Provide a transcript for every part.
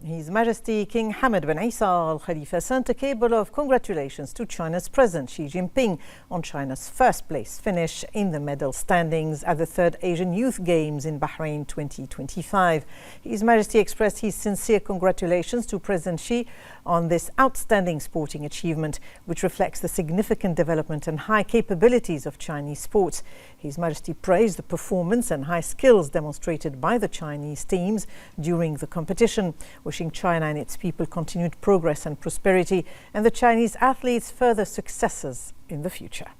His Majesty King Hamad bin Isa Al Khalifa sent a cable of congratulations to China's President Xi Jinping on China's first place finish in the medal standings at the 3rd Asian Youth Games in Bahrain 2025. His Majesty expressed his sincere congratulations to President Xi on this outstanding sporting achievement, which reflects the significant development and high capabilities of Chinese sports. His Majesty praised the performance and high skills demonstrated by the Chinese teams during the competition, wishing China and its people continued progress and prosperity, and the Chinese athletes further successes in the future.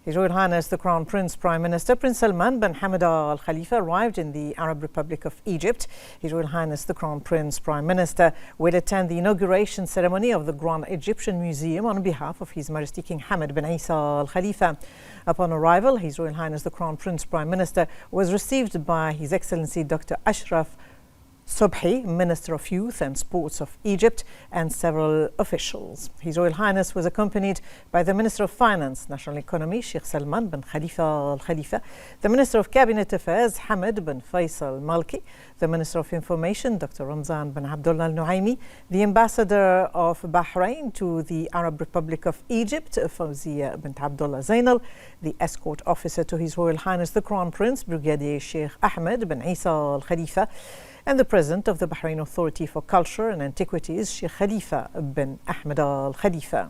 His Royal Highness the Crown Prince Prime Minister Prince Salman bin Hamad Al Khalifa arrived in the Arab Republic of Egypt. His Royal Highness the Crown Prince Prime Minister will attend the inauguration ceremony of the Grand Egyptian Museum on behalf of His Majesty King Hamad bin Isa Al Khalifa. Upon arrival, His Royal Highness the Crown Prince Prime Minister was received by His Excellency Dr. Ashraf Sobhi, Minister of Youth and Sports of Egypt, and several officials. His Royal Highness was accompanied by the Minister of Finance, National Economy, Sheikh Salman bin Khalifa Al Khalifa, the Minister of Cabinet Affairs, Hamad bin Faisal Malki, the Minister of Information, Dr. Ramzan bin Abdullah Al Nuaimi, the Ambassador of Bahrain to the Arab Republic of Egypt, Fawzia bint Abdullah Zainal, the Escort Officer to His Royal Highness the Crown Prince, Brigadier Sheikh Ahmed bin Isa Al Khalifa, and the President of the Bahrain Authority for Culture and Antiquities, Sheikh Khalifa bin Ahmed Al Khalifa.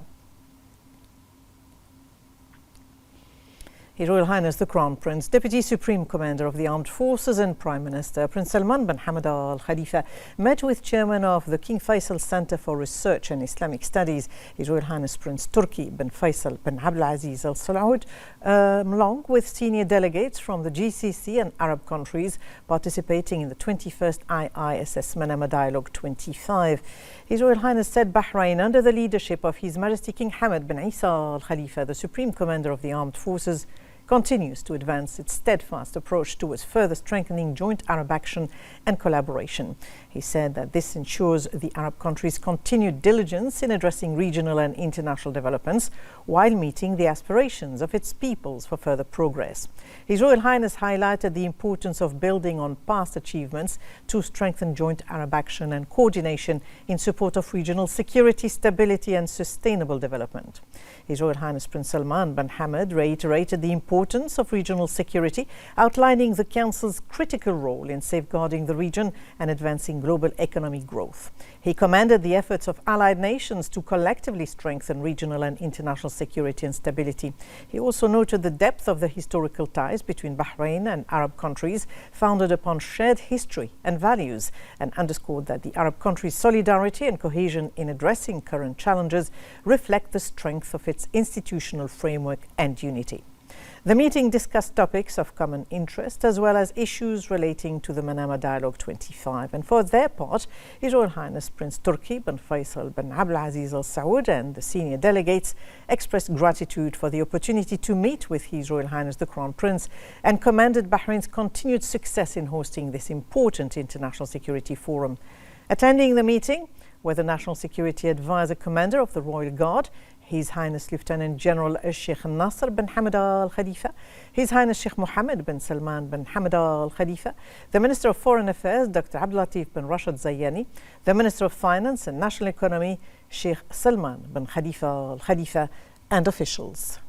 His Royal Highness the Crown Prince, Deputy Supreme Commander of the Armed Forces and Prime Minister Prince Salman bin Hamad Al Khalifa met with Chairman of the King Faisal Center for Research and Islamic Studies, His Royal Highness Prince Turki bin Faisal bin Abdulaziz Al Saud, along with senior delegates from the GCC and Arab countries participating in the 21st IISS Manama Dialogue 25. His Royal Highness said Bahrain, under the leadership of His Majesty King Hamad bin Isa Al Khalifa, the Supreme Commander of the Armed Forces, continues to advance its steadfast approach towards further strengthening joint Arab action and collaboration. He said that this ensures the Arab countries' continued diligence in addressing regional and international developments while meeting the aspirations of its peoples for further progress. His Royal Highness highlighted the importance of building on past achievements to strengthen joint Arab action and coordination in support of regional security, stability and sustainable development. His Royal Highness Prince Salman bin Hamad reiterated the importance of regional security, outlining the Council's critical role in safeguarding the region and advancing global economic growth. He commended the efforts of allied nations to collectively strengthen regional and international security and stability. He also noted the depth of the historical ties between Bahrain and Arab countries, founded upon shared history and values, and underscored that the Arab countries' solidarity and cohesion in addressing current challenges reflect the strength of its institutional framework and unity. The meeting discussed topics of common interest as well as issues relating to the Manama Dialogue 25. And for their part, His Royal Highness Prince Turki bin Faisal bin Abdulaziz Al Saud and the senior delegates expressed gratitude for the opportunity to meet with His Royal Highness the Crown Prince and commended Bahrain's continued success in hosting this important international security forum. Attending the meeting were the National Security Advisor Commander of the Royal Guard, His Highness Lieutenant General Sheikh Nasser bin Hamad Al Khalifa, His Highness Sheikh Mohammed bin Salman bin Hamad Al Khalifa, the Minister of Foreign Affairs Dr. Abdulatif bin Rashid Zayani, the Minister of Finance and National Economy Sheikh Salman bin Khalifa Al Khalifa, and officials.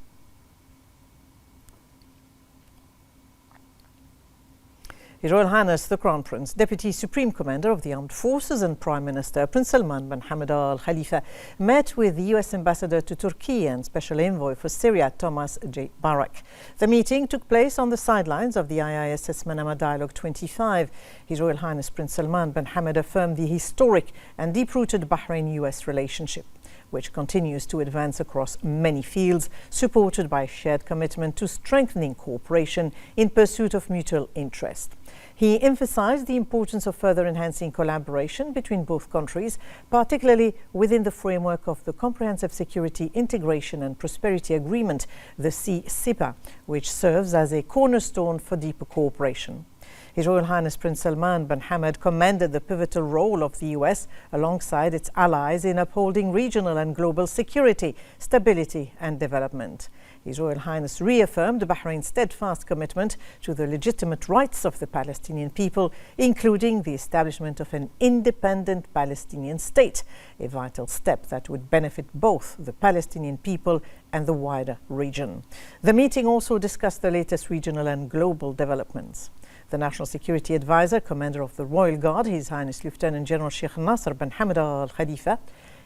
His Royal Highness the Crown Prince, Deputy Supreme Commander of the Armed Forces and Prime Minister Prince Salman bin Hamad Al Khalifa met with the US Ambassador to Turkey and Special Envoy for Syria Thomas J. Barak. The meeting took place on the sidelines of the IISS Manama Dialogue 25. His Royal Highness Prince Salman bin Hamad affirmed the historic and deep-rooted Bahrain-US relationship, which continues to advance across many fields, supported by a shared commitment to strengthening cooperation in pursuit of mutual interest. He emphasized the importance of further enhancing collaboration between both countries, particularly within the framework of the Comprehensive Security, Integration and Prosperity Agreement, the CSIPA, which serves as a cornerstone for deeper cooperation. His Royal Highness Prince Salman bin Hamad commended the pivotal role of the US alongside its allies in upholding regional and global security, stability and development. His Royal Highness reaffirmed Bahrain's steadfast commitment to the legitimate rights of the Palestinian people, including the establishment of an independent Palestinian state, a vital step that would benefit both the Palestinian people and the wider region. The meeting also discussed the latest regional and global developments. The National Security Advisor, Commander of the Royal Guard, His Highness Lieutenant General Sheikh Nasser bin Hamad Al Khalifa,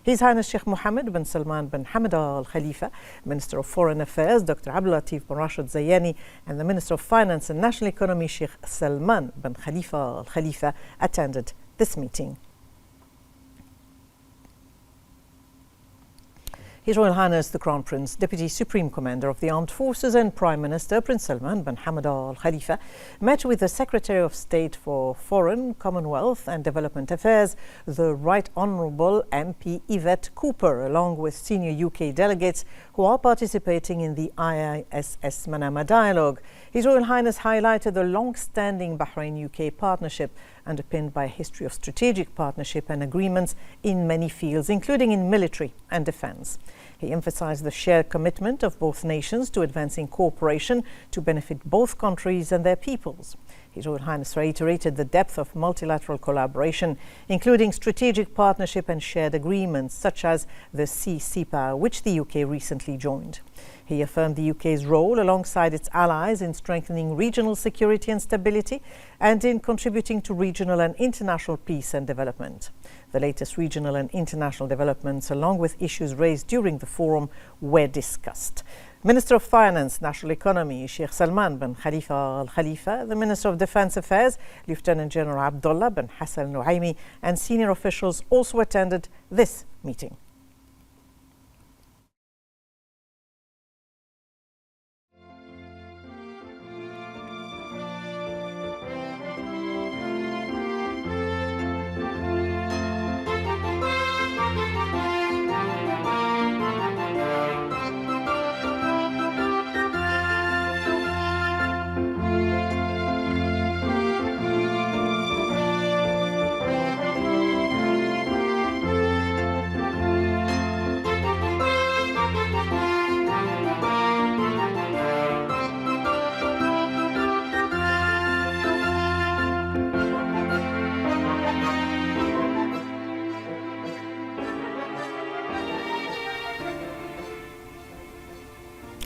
His Highness Sheikh Mohammed bin Salman bin Hamad Al Khalifa, Minister of Foreign Affairs Dr. Abdul Latif bin Rashid Zayani, and the Minister of Finance and National Economy Sheikh Salman bin Khalifa Al Khalifa attended this meeting. His Royal Highness the Crown Prince, Deputy Supreme Commander of the Armed Forces and Prime Minister Prince Salman bin Hamad Al Khalifa met with the Secretary of State for Foreign, Commonwealth and Development Affairs, the Right Honourable MP Yvette Cooper, along with senior UK delegates who are participating in the IISS Manama Dialogue. His Royal Highness highlighted the long-standing Bahrain-UK partnership underpinned by a history of strategic partnership and agreements in many fields, including in military and defence. He emphasised the shared commitment of both nations to advancing cooperation to benefit both countries and their peoples. His Royal Highness reiterated the depth of multilateral collaboration, including strategic partnership and shared agreements such as the CCPA, which the UK recently joined. He affirmed the UK's role alongside its allies in strengthening regional security and stability and in contributing to regional and international peace and development. The latest regional and international developments, along with issues raised during the forum, were discussed. Minister of Finance, National Economy, Sheikh Salman bin Khalifa Al Khalifa, the Minister of Defence Affairs, Lieutenant General Abdullah bin Hassan Nuaimi, and senior officials also attended this meeting.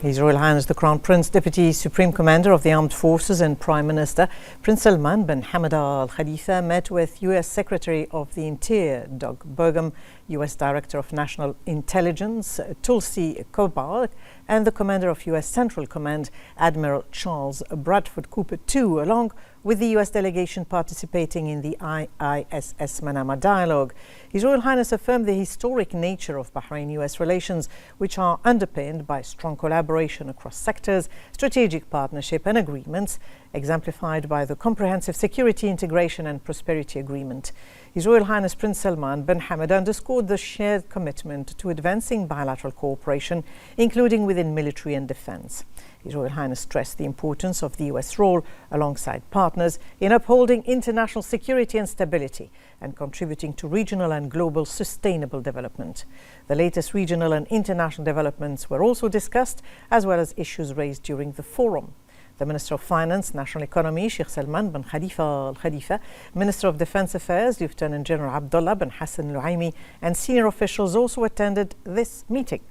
His Royal Highness the Crown Prince, Deputy Supreme Commander of the Armed Forces and Prime Minister Prince Salman bin Hamad Al Khalifa met with US Secretary of the Interior Doug Burgum, US Director of National Intelligence Tulsi Gabbard, and the Commander of US Central Command Admiral Charles Bradford Cooper II, along with the US delegation participating in the IISS Manama Dialogue. His Royal Highness affirmed the historic nature of Bahrain-US relations, which are underpinned by strong collaboration across sectors, strategic partnership and agreements, exemplified by the Comprehensive Security, Integration and Prosperity Agreement. His Royal Highness Prince Salman bin Hamad underscored the shared commitment to advancing bilateral cooperation, including within military and defence. His Royal Highness stressed the importance of the US role alongside partners in upholding international security and stability and contributing to regional and global sustainable development. The latest regional and international developments were also discussed, as well as issues raised during the forum. The Minister of Finance, National Economy, Sheikh Salman bin Khalifa Al Khalifa, Minister of Defence Affairs, Lieutenant General Abdullah bin Hassan Nuaimi, and senior officials also attended this meeting.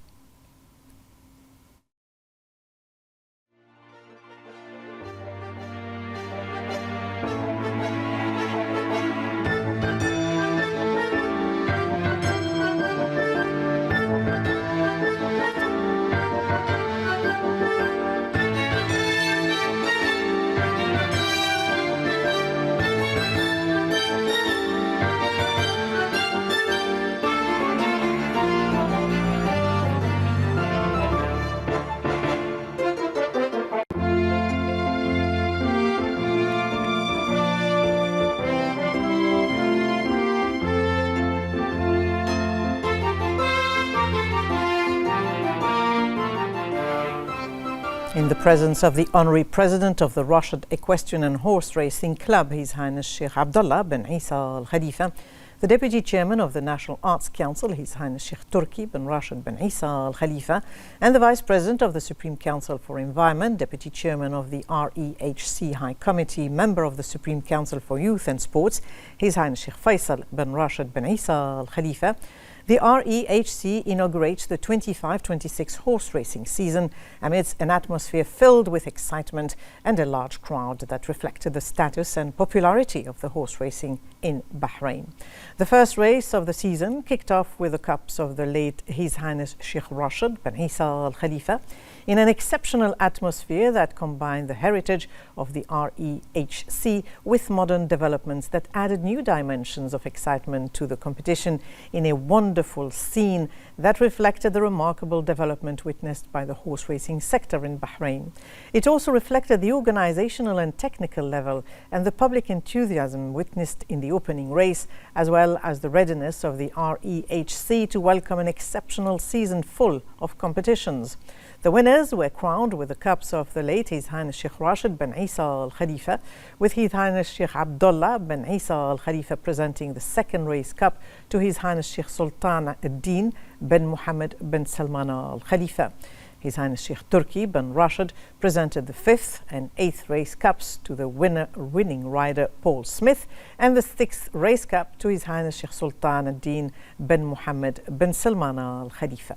In the presence of the Honorary President of the Rashid Equestrian and Horse Racing Club, His Highness Sheikh Abdullah bin Isa Al Khalifa, the Deputy Chairman of the National Arts Council, His Highness Sheikh Turki bin Rashid bin Isa Al Khalifa, and the Vice President of the Supreme Council for Environment, Deputy Chairman of the REHC High Committee, Member of the Supreme Council for Youth and Sports, His Highness Sheikh Faisal bin Rashid bin Isa Al Khalifa, the REHC inaugurates the 25-26 horse racing season amidst an atmosphere filled with excitement and a large crowd that reflected the status and popularity of the horse racing in Bahrain. The first race of the season kicked off with the cups of the late His Highness Sheikh Rashid bin Isa Al Khalifa in an exceptional atmosphere that combined the heritage of the REHC with modern developments that added new dimensions of excitement to the competition in a wonderful scene that reflected the remarkable development witnessed by the horse racing sector in Bahrain. It also reflected the organizational and technical level and the public enthusiasm witnessed in the opening race, as well as the readiness of the REHC to welcome an exceptional season full of competitions. The winners were crowned with the cups of the late His Highness Sheikh Rashid bin Isa Al Khalifa, with His Highness Sheikh Abdullah bin Isa Al Khalifa presenting the second race cup to His Highness Sheikh Sultan ad-Din bin Muhammad bin Salman Al Khalifa. His Highness Sheikh Turki bin Rashid presented the fifth and eighth race cups to the winning rider Paul Smith, and the sixth race cup to His Highness Sheikh Sultan ad-Din bin Muhammad bin Salman Al Khalifa.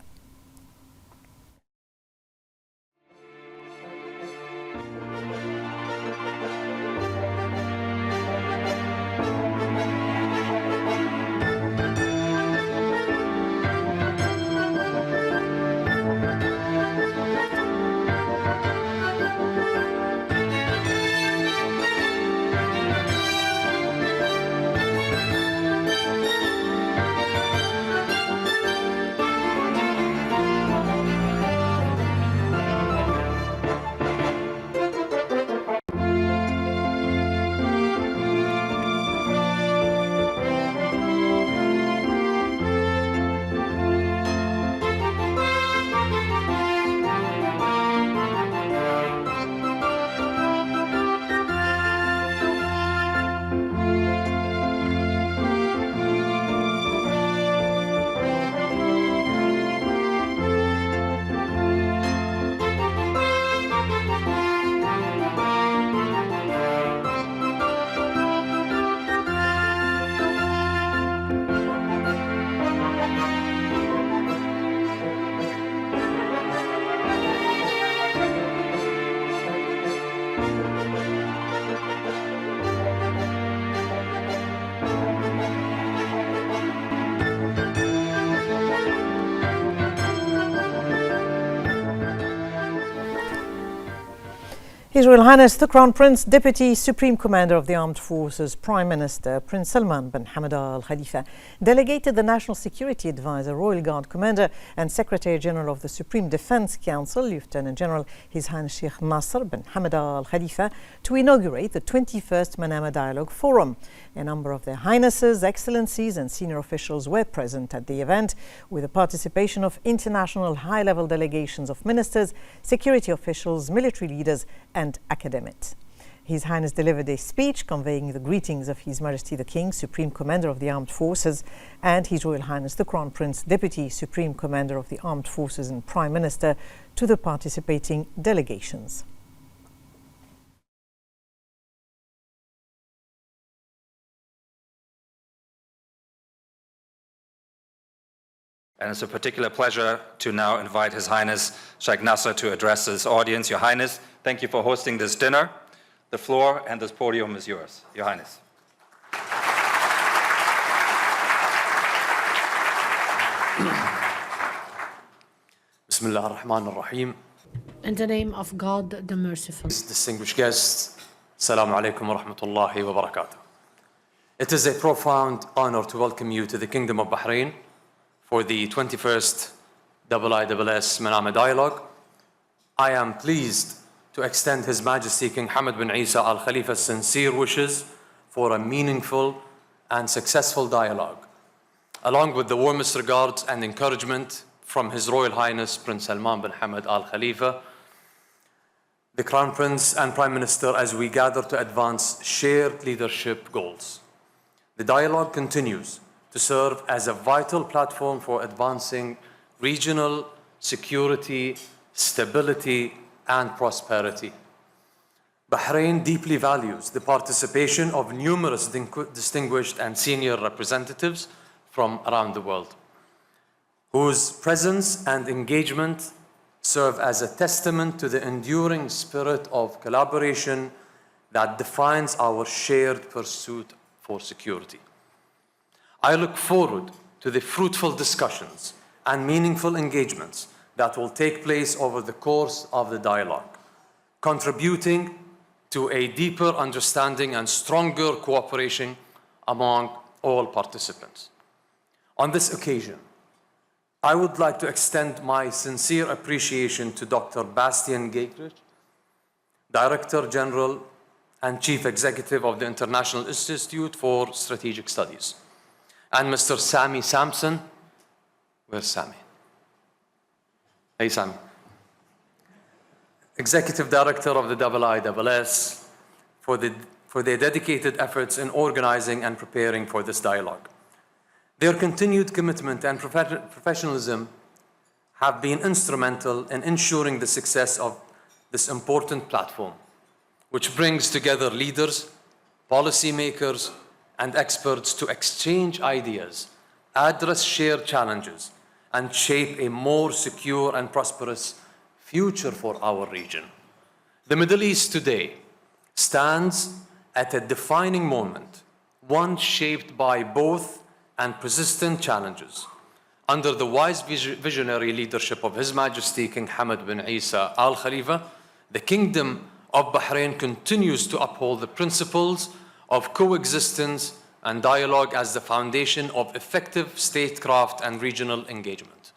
His Royal Highness the Crown Prince, Deputy Supreme Commander of the Armed Forces, Prime Minister Prince Salman bin Hamad Al Khalifa, delegated the National Security Advisor, Royal Guard Commander and Secretary General of the Supreme Defence Council, Lieutenant General His Highness Sheikh Nasser bin Hamad Al Khalifa, to inaugurate the 21st Manama Dialogue Forum. A number of Their Highnesses, Excellencies and senior officials were present at the event, with the participation of international high-level delegations of ministers, security officials, military leaders and academics. His Highness delivered a speech conveying the greetings of His Majesty the King, Supreme Commander of the Armed Forces, and His Royal Highness the Crown Prince, Deputy Supreme Commander of the Armed Forces and Prime Minister, to the participating delegations. And it's a particular pleasure to now invite His Highness Sheikh Nasser to address this audience. Your Highness, thank you for hosting this dinner. The floor and this podium is yours, Your Highness. Bismillah ar-Rahman ar-Rahim. In the name of God, the Merciful. Distinguished guests, Assalamu alaikum wa rahmatullahi wa barakatuh. It is a profound honor to welcome you to the Kingdom of Bahrain for the 21st IISS Manama Dialogue. I am pleased to extend His Majesty King Hamad bin Isa Al Khalifa's sincere wishes for a meaningful and successful dialogue, along with the warmest regards and encouragement from His Royal Highness Prince Salman bin Hamad Al Khalifa. the Crown Prince and Prime Minister as we gather to advance shared leadership goals. The dialogue continues to serve as a vital platform for advancing regional security, stability, and prosperity. Bahrain deeply values the participation of numerous distinguished and senior representatives from around the world, whose presence and engagement serve as a testament to the enduring spirit of collaboration that defines our shared pursuit for security. I look forward to the fruitful discussions and meaningful engagements that will take place over the course of the dialogue, contributing to a deeper understanding and stronger cooperation among all participants. On this occasion, I would like to extend my sincere appreciation to Dr. Bastian Giegerich, Director General and Chief Executive of the International Institute for Strategic Studies, and Mr. Sami Sampson. Where's Sami? Hey, Sami. Executive Director of the IISS for their dedicated efforts in organizing and preparing for this dialogue. Their continued commitment and professionalism have been instrumental in ensuring the success of this important platform, which brings together leaders, policymakers, and experts to exchange ideas, address shared challenges, and shape a more secure and prosperous future for our region. The Middle East today stands at a defining moment, one shaped by both and persistent challenges. Under the wise visionary leadership of His Majesty King Hamad bin Isa Al Khalifa, the Kingdom of Bahrain continues to uphold the principles of coexistence and dialogue as the foundation of effective statecraft and regional engagement.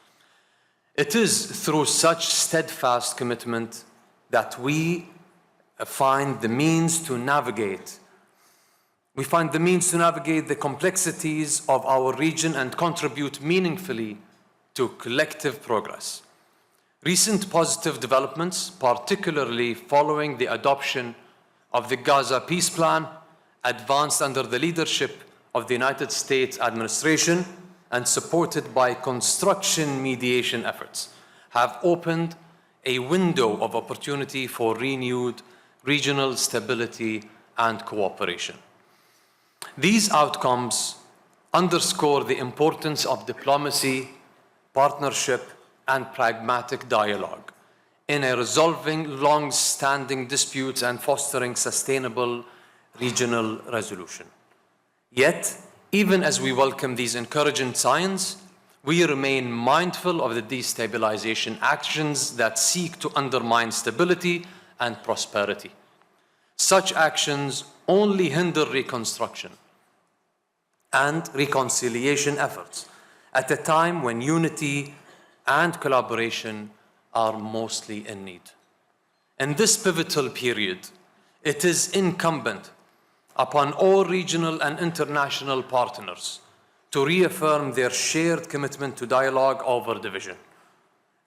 It is through such steadfast commitment that we find the means to navigate the complexities of our region and contribute meaningfully to collective progress. Recent positive developments, particularly following the adoption of the Gaza Peace Plan, advanced under the leadership of the United States administration and supported by construction mediation efforts, have opened a window of opportunity for renewed regional stability and cooperation. These outcomes underscore the importance of diplomacy, partnership, and pragmatic dialogue in resolving long-standing disputes and fostering sustainable regional resolution. Yet, even as we welcome these encouraging signs, we remain mindful of the destabilization actions that seek to undermine stability and prosperity. Such actions only hinder reconstruction and reconciliation efforts at a time when unity and collaboration are mostly in need. In this pivotal period, it is incumbent upon all regional and international partners to reaffirm their shared commitment to dialogue over division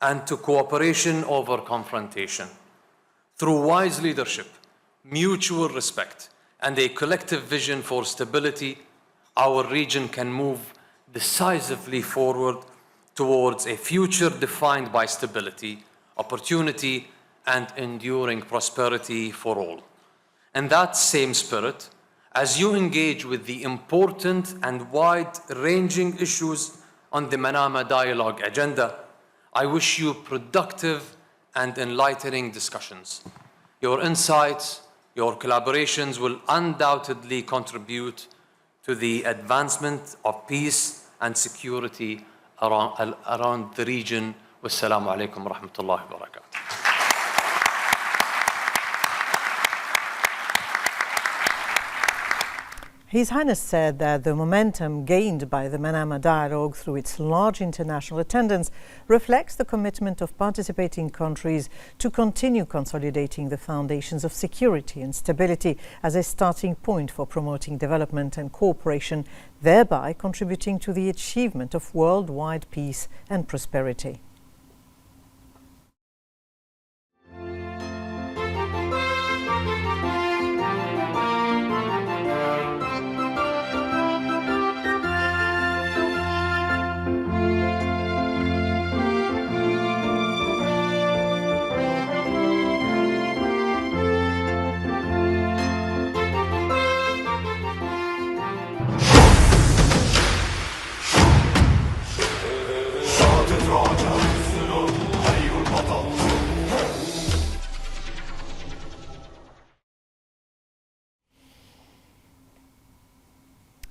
and to cooperation over confrontation. Through wise leadership, mutual respect, and a collective vision for stability, our region can move decisively forward towards a future defined by stability, opportunity, and enduring prosperity for all. In that same spirit, as you engage with the important and wide-ranging issues on the Manama Dialogue agenda, I wish you productive and enlightening discussions. Your insights, your collaborations will undoubtedly contribute to the advancement of peace and security around the region. Wassalamu alaikum wa rahmatullahi wa barakatuh. His Highness said that the momentum gained by the Manama Dialogue through its large international attendance reflects the commitment of participating countries to continue consolidating the foundations of security and stability as a starting point for promoting development and cooperation, thereby contributing to the achievement of worldwide peace and prosperity.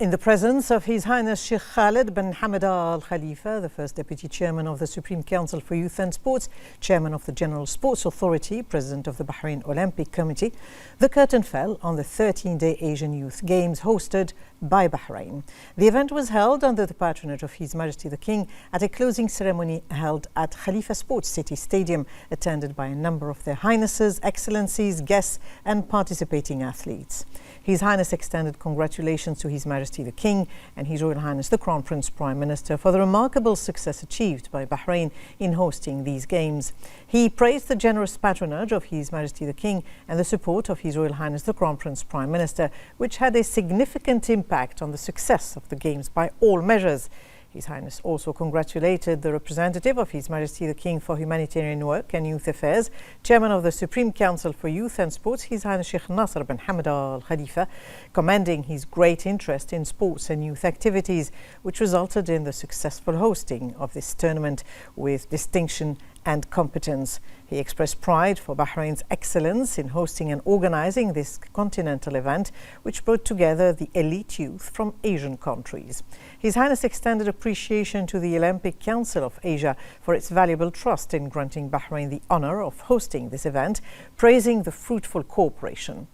In the presence of His Highness Sheikh Khalid bin Hamad Al Khalifa, the first Deputy Chairman of the Supreme Council for Youth and Sports, Chairman of the General Sports Authority, President of the Bahrain Olympic Committee, the curtain fell on the 13-day Asian Youth Games hosted by Bahrain. The event was held under the patronage of His Majesty the King at a closing ceremony held at Khalifa Sports City Stadium, attended by a number of Their Highnesses, Excellencies, guests and participating athletes. His Highness extended congratulations to His Majesty the King and His Royal Highness the Crown Prince Prime Minister for the remarkable success achieved by Bahrain in hosting these games. He praised the generous patronage of His Majesty the King and the support of His Royal Highness the Crown Prince Prime Minister, which had a significant impact on the success of the games by all measures. His Highness also congratulated the representative of His Majesty the King for Humanitarian Work and Youth Affairs, Chairman of the Supreme Council for Youth and Sports, His Highness Sheikh Nasser bin Hamad Al Khalifa, commending his great interest in sports and youth activities, which resulted in the successful hosting of this tournament with distinction and competence. He expressed pride for Bahrain's excellence in hosting and organizing this continental event, which brought together the elite youth from Asian countries. His Highness extended appreciation to the Olympic Council of Asia for its valuable trust in granting Bahrain the honor of hosting this event, praising the fruitful cooperation.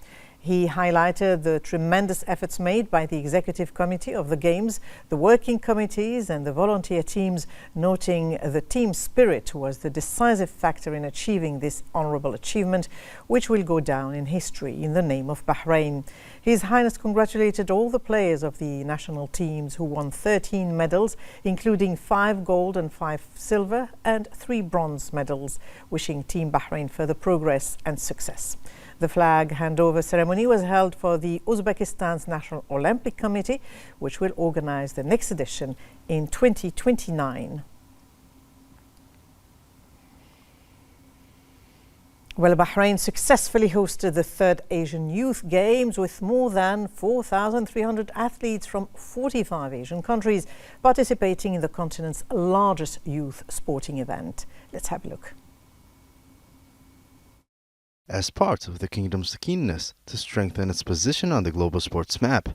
He highlighted the tremendous efforts made by the Executive Committee of the Games, the working committees and the volunteer teams, noting the team spirit was the decisive factor in achieving this honorable achievement, which will go down in history in the name of Bahrain. His Highness congratulated all the players of the national teams who won 13 medals, including 5 gold and 5 silver and 3 bronze medals, wishing Team Bahrain further progress and success. The flag handover ceremony was held for the Uzbekistan's National Olympic Committee, which will organize the next edition in 2029. Well, Bahrain successfully hosted the third Asian Youth Games with more than 4,300 athletes from 45 Asian countries participating in the continent's largest youth sporting event. Let's have a look. As part of the kingdom's keenness to strengthen its position on the global sports map,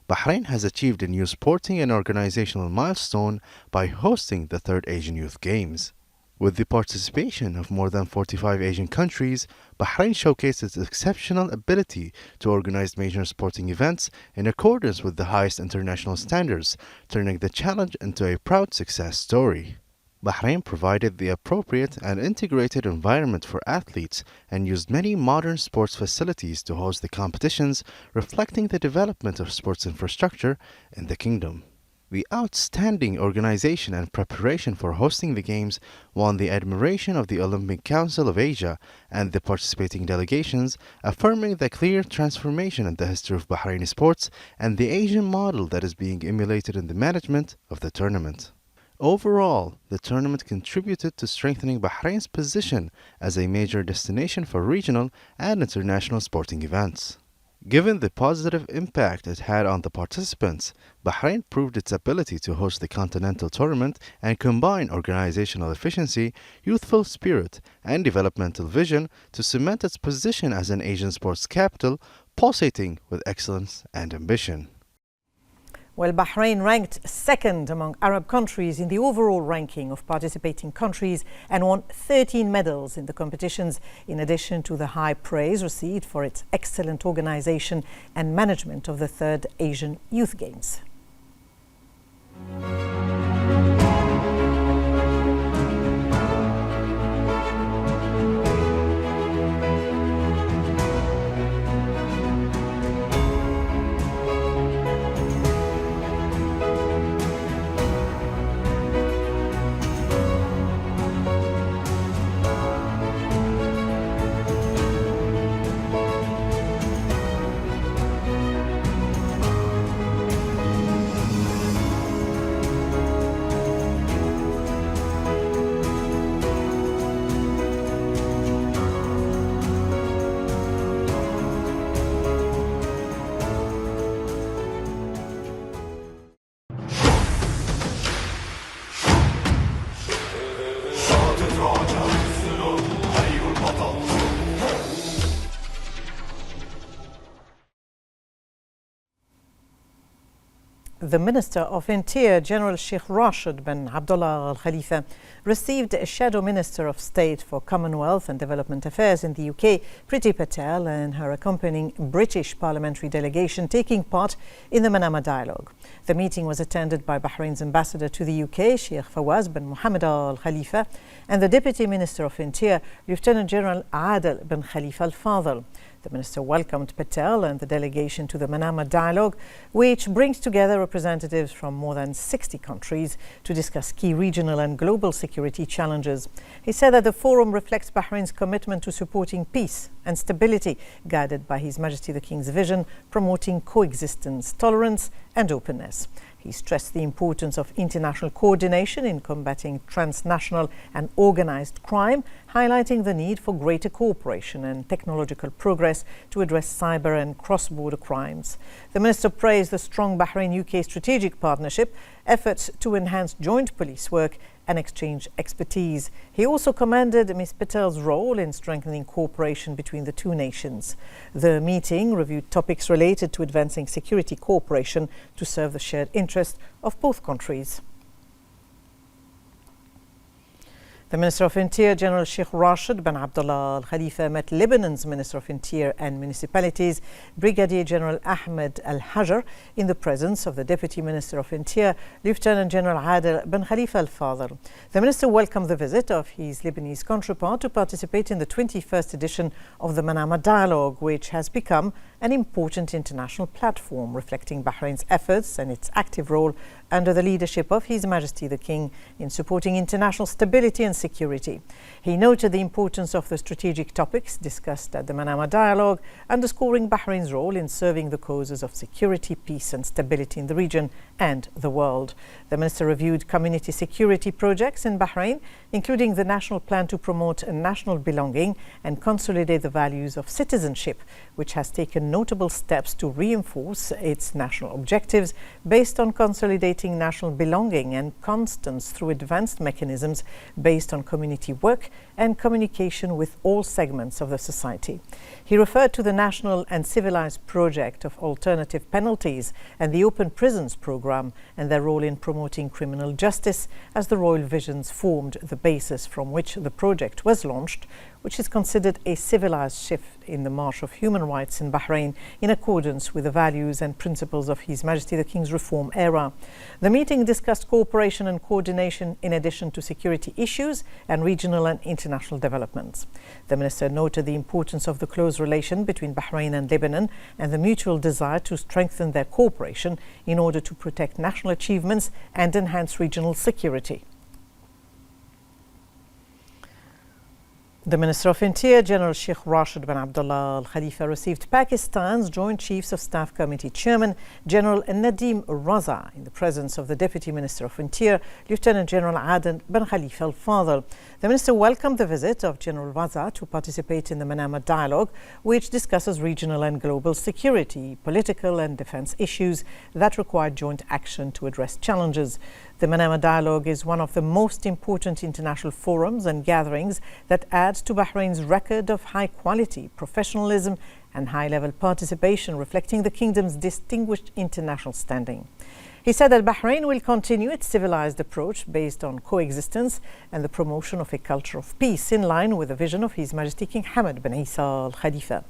Bahrain has achieved a new sporting and organizational milestone by hosting the third Asian Youth Games. With the participation of more than 45 Asian countries, Bahrain showcased its exceptional ability to organize major sporting events in accordance with the highest international standards, turning the challenge into a proud success story. Bahrain provided the appropriate and integrated environment for athletes and used many modern sports facilities to host the competitions, reflecting the development of sports infrastructure in the kingdom. The outstanding organization and preparation for hosting the Games won the admiration of the Olympic Council of Asia and the participating delegations, affirming the clear transformation in the history of Bahraini sports and the Asian model that is being emulated in the management of the tournament. Overall, the tournament contributed to strengthening Bahrain's position as a major destination for regional and international sporting events. Given the positive impact it had on the participants, Bahrain proved its ability to host the continental tournament and combine organizational efficiency, youthful spirit, and developmental vision to cement its position as an Asian sports capital, pulsating with excellence and ambition. Well, Bahrain ranked second among Arab countries in the overall ranking of participating countries and won 13 medals in the competitions, in addition to the high praise received for its excellent organization and management of the third Asian Youth Games. The Minister of Interior, General Sheikh Rashid bin Abdullah Al Khalifa, received a Shadow Minister of State for Commonwealth and Development Affairs in the UK, Priti Patel, and her accompanying British parliamentary delegation taking part in the Manama Dialogue. The meeting was attended by Bahrain's ambassador to the UK, Sheikh Fawaz bin Mohammed Al Khalifa, and the Deputy Minister of Interior, Lieutenant General Adel bin Khalifa Al Fadl. The minister welcomed Patel and the delegation to the Manama Dialogue, which brings together representatives from more than 60 countries to discuss key regional and global security challenges. He said that the forum reflects Bahrain's commitment to supporting peace and stability, guided by His Majesty the King's vision, promoting coexistence, tolerance and openness. He stressed the importance of international coordination in combating transnational and organized crime, highlighting the need for greater cooperation and technological progress to address cyber and cross-border crimes. The minister praised the strong Bahrain-UK strategic partnership, efforts to enhance joint police work and exchange expertise. He also commended Ms. Patel's role in strengthening cooperation between the two nations. The meeting reviewed topics related to advancing security cooperation to serve the shared interest of both countries. The Minister of Interior, General Sheikh Rashid bin Abdullah Al Khalifa, met Lebanon's Minister of Interior and Municipalities, Brigadier General Ahmed Al Hajar, in the presence of the Deputy Minister of Interior, Lieutenant General Adel bin Khalifa Al Fadl. The Minister welcomed the visit of his Lebanese counterpart to participate in the 21st edition of the Manama Dialogue, which has become an important international platform reflecting Bahrain's efforts and its active role under the leadership of His Majesty the King in supporting international stability and security. He noted the importance of the strategic topics discussed at the Manama Dialogue, underscoring Bahrain's role in serving the causes of security, peace and stability in the region and the world. The Minister reviewed community security projects in Bahrain, including the national plan to promote national belonging and consolidate the values of citizenship, which has taken notable steps to reinforce its national objectives based on consolidating national belonging and constance through advanced mechanisms based on community work and communication with all segments of the society. He referred to the National and Civilized Project of Alternative Penalties and the Open Prisons Programme and their role in promoting criminal justice as the Royal Visions formed the basis from which the project was launched, which is considered a civilized shift in the march of human rights in Bahrain in accordance with the values and principles of His Majesty the King's reform era. The meeting discussed cooperation and coordination in addition to security issues and regional and international developments. The Minister noted the importance of the close relation between Bahrain and Lebanon and the mutual desire to strengthen their cooperation in order to protect national achievements and enhance regional security. The Minister of Interior, General Sheikh Rashid bin Abdullah Al Khalifa, received Pakistan's Joint Chiefs of Staff Committee Chairman, General Nadeem Raza, in the presence of the Deputy Minister of Interior, Lieutenant General Adel bin Khalifa Al Fadl. The Minister welcomed the visit of General Raza to participate in the Manama Dialogue, which discusses regional and global security, political and defense issues that require joint action to address challenges. The Manama Dialogue is one of the most important international forums and gatherings that adds to Bahrain's record of high-quality professionalism and high-level participation, reflecting the kingdom's distinguished international standing. He said that Bahrain will continue its civilized approach based on coexistence and the promotion of a culture of peace in line with the vision of His Majesty King Hamad bin Isa Al Khalifa.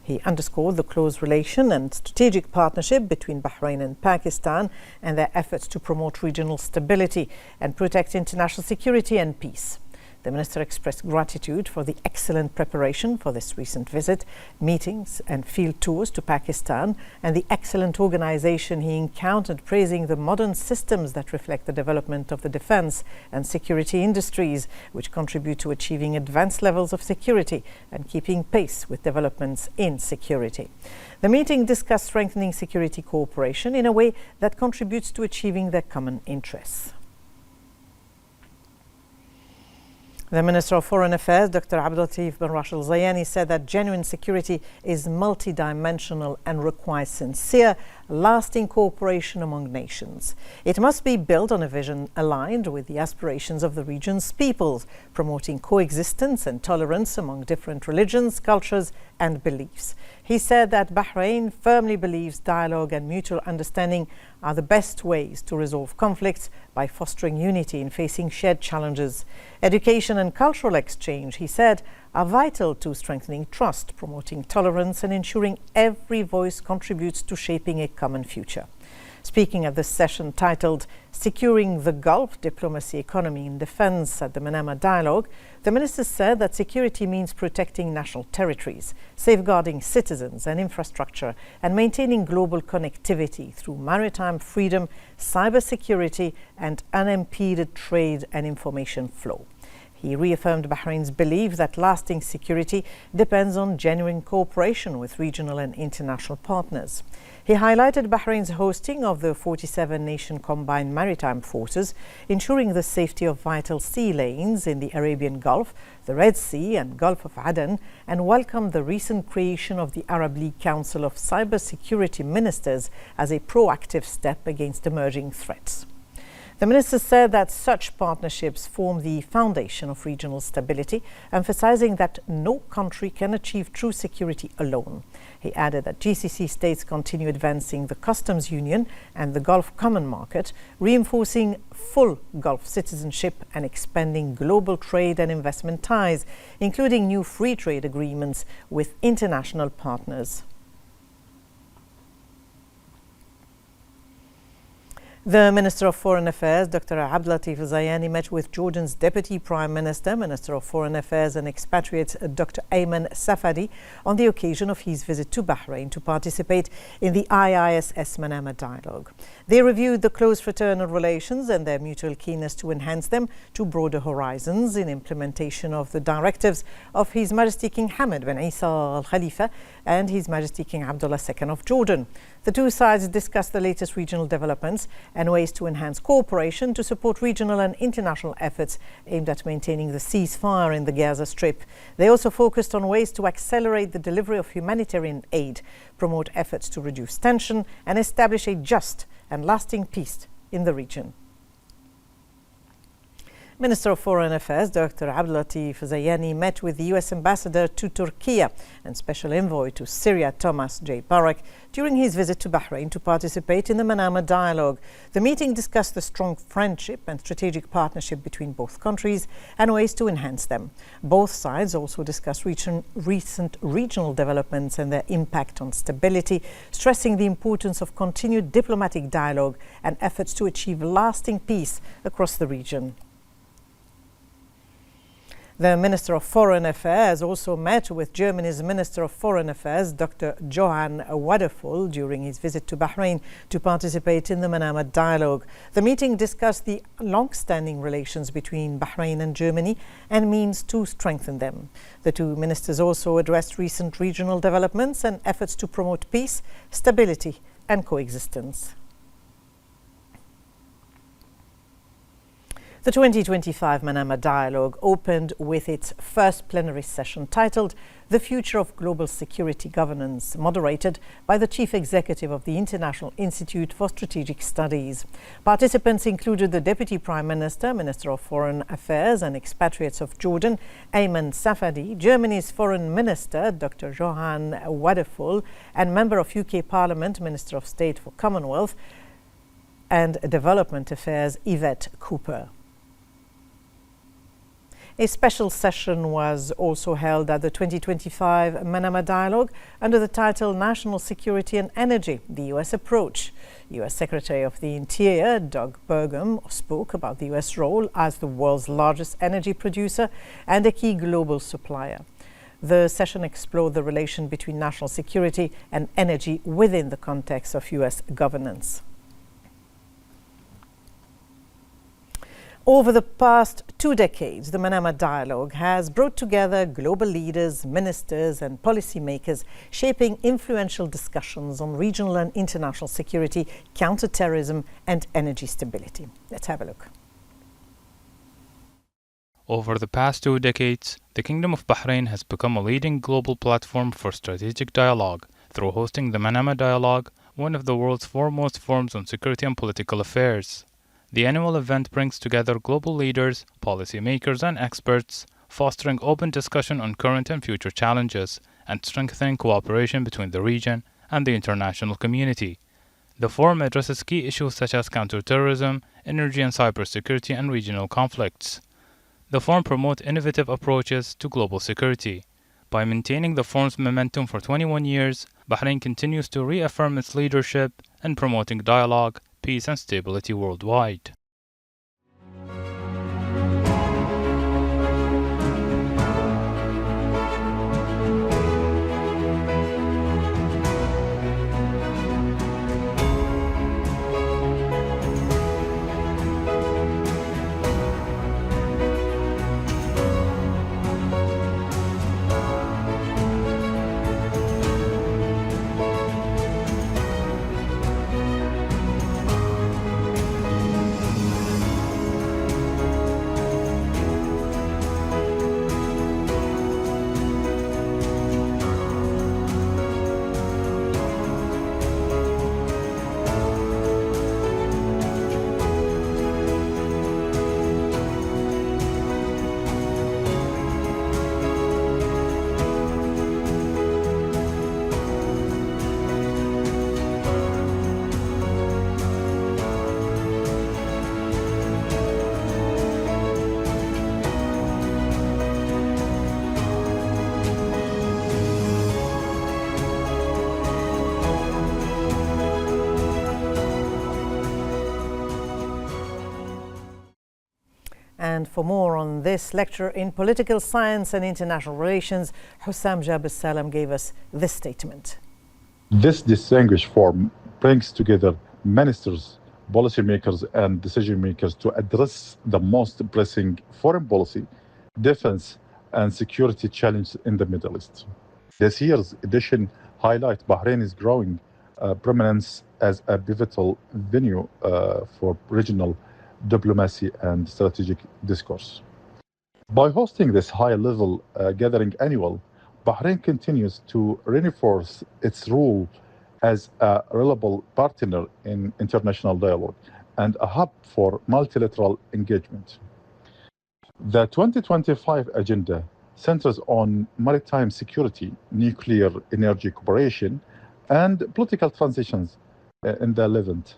He underscored the close relation and strategic partnership between Bahrain and Pakistan and their efforts to promote regional stability and protect international security and peace. The Minister expressed gratitude for the excellent preparation for this recent visit, meetings and field tours to Pakistan, and the excellent organization he encountered, praising the modern systems that reflect the development of the defense and security industries, which contribute to achieving advanced levels of security and keeping pace with developments in security. The meeting discussed strengthening security cooperation in a way that contributes to achieving their common interests. The Minister of Foreign Affairs, Dr. Abdulatif bin Rashid Al Zayani, said that genuine security is multidimensional and requires sincere, lasting cooperation among nations. It must be built on a vision aligned with the aspirations of the region's peoples, promoting coexistence and tolerance among different religions, cultures, and beliefs. He said that Bahrain firmly believes dialogue and mutual understanding are the best ways to resolve conflicts by fostering unity in facing shared challenges. Education and cultural exchange, he said, are vital to strengthening trust, promoting tolerance, and ensuring every voice contributes to shaping a common future. Speaking at the session titled Securing the Gulf, Diplomacy, Economy and Defense at the Manama Dialogue, the minister said that security means protecting national territories, safeguarding citizens and infrastructure, and maintaining global connectivity through maritime freedom, cybersecurity, and unimpeded trade and information flow. He reaffirmed Bahrain's belief that lasting security depends on genuine cooperation with regional and international partners. He highlighted Bahrain's hosting of the 47-nation combined maritime forces, ensuring the safety of vital sea lanes in the Arabian Gulf, the Red Sea and Gulf of Aden, and welcomed the recent creation of the Arab League Council of Cybersecurity Ministers as a proactive step against emerging threats. The minister said that such partnerships form the foundation of regional stability, emphasizing that no country can achieve true security alone. He added that GCC states continue advancing the customs union and the Gulf Common Market, reinforcing full Gulf citizenship and expanding global trade and investment ties, including new free trade agreements with international partners. The Minister of Foreign Affairs, Dr. Abdulatif Zayani, met with Jordan's Deputy Prime Minister, Minister of Foreign Affairs and Expatriates, Dr. Ayman Safadi, on the occasion of his visit to Bahrain to participate in the IISS Manama Dialogue. They reviewed the close fraternal relations and their mutual keenness to enhance them to broader horizons in implementation of the directives of His Majesty King Hamad bin Isa Al Khalifa and His Majesty King Abdullah II of Jordan. The two sides discussed the latest regional developments and ways to enhance cooperation to support regional and international efforts aimed at maintaining the ceasefire in the Gaza Strip. They also focused on ways to accelerate the delivery of humanitarian aid, promote efforts to reduce tension, and establish a just and lasting peace in the region. Minister of Foreign Affairs Dr. Abdulatif Zayani met with the U.S. Ambassador to Turkey and Special Envoy to Syria Thomas J. Barak during his visit to Bahrain to participate in the Manama Dialogue. The meeting discussed the strong friendship and strategic partnership between both countries and ways to enhance them. Both sides also discussed recent regional developments and their impact on stability, stressing the importance of continued diplomatic dialogue and efforts to achieve lasting peace across the region. The Minister of Foreign Affairs also met with Germany's Minister of Foreign Affairs, Dr. Johann Wadephul, during his visit to Bahrain to participate in the Manama Dialogue. The meeting discussed the long-standing relations between Bahrain and Germany and means to strengthen them. The two ministers also addressed recent regional developments and efforts to promote peace, stability, and coexistence. The 2025 Manama Dialogue opened with its first plenary session titled The Future of Global Security Governance, moderated by the Chief Executive of the International Institute for Strategic Studies. Participants included the Deputy Prime Minister, Minister of Foreign Affairs and Expatriates of Jordan, Ayman Safadi, Germany's Foreign Minister, Dr. Johann Wadephul, and Member of UK Parliament, Minister of State for Commonwealth and Development Affairs, Yvette Cooper. A special session was also held at the 2025 Manama Dialogue under the title National Security and Energy, the U.S. Approach. U.S. Secretary of the Interior, Doug Burgum, spoke about the U.S. role as the world's largest energy producer and a key global supplier. The session explored the relation between national security and energy within the context of U.S. governance. Over the past 2 decades, the Manama Dialogue has brought together global leaders, ministers, and policymakers, shaping influential discussions on regional and international security, counterterrorism, and energy stability. Let's have a look. Over the past 2 decades, the Kingdom of Bahrain has become a leading global platform for strategic dialogue through hosting the Manama Dialogue, one of the world's foremost forums on security and political affairs. The annual event brings together global leaders, policymakers, and experts, fostering open discussion on current and future challenges and strengthening cooperation between the region and the international community. The forum addresses key issues such as counterterrorism, energy and cybersecurity, and regional conflicts. The forum promotes innovative approaches to global security. By maintaining the forum's momentum for 21 years, Bahrain continues to reaffirm its leadership in promoting dialogue, peace, and stability worldwide. And for more on this lecture in political science and international relations, Hussam Jabir Salam gave us this statement. This distinguished forum brings together ministers, policymakers, and decision makers to address the most pressing foreign policy, defense, and security challenges in the Middle East. This year's edition highlights Bahrain's growing prominence as a pivotal venue for regional diplomacy and strategic discourse. By hosting this high-level gathering annual, Bahrain continues to reinforce its role as a reliable partner in international dialogue and a hub for multilateral engagement. The 2025 agenda centers on maritime security, nuclear energy cooperation, and political transitions in the Levant,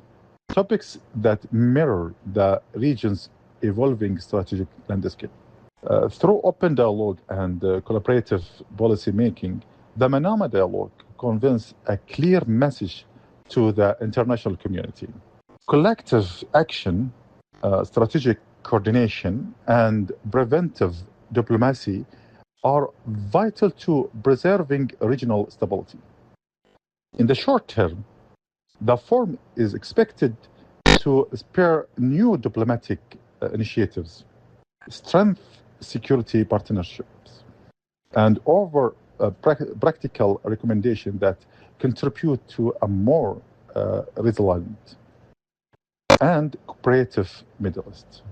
topics that mirror the region's evolving strategic landscape. Through open dialogue and collaborative policy making, the Manama dialogue conveys a clear message to the international community. Collective action, strategic coordination, and preventive diplomacy are vital to preserving regional stability. In the short term, the forum is expected to spur new diplomatic initiatives, strengthen security partnerships, and offer practical recommendations that contribute to a more resilient and cooperative Middle East.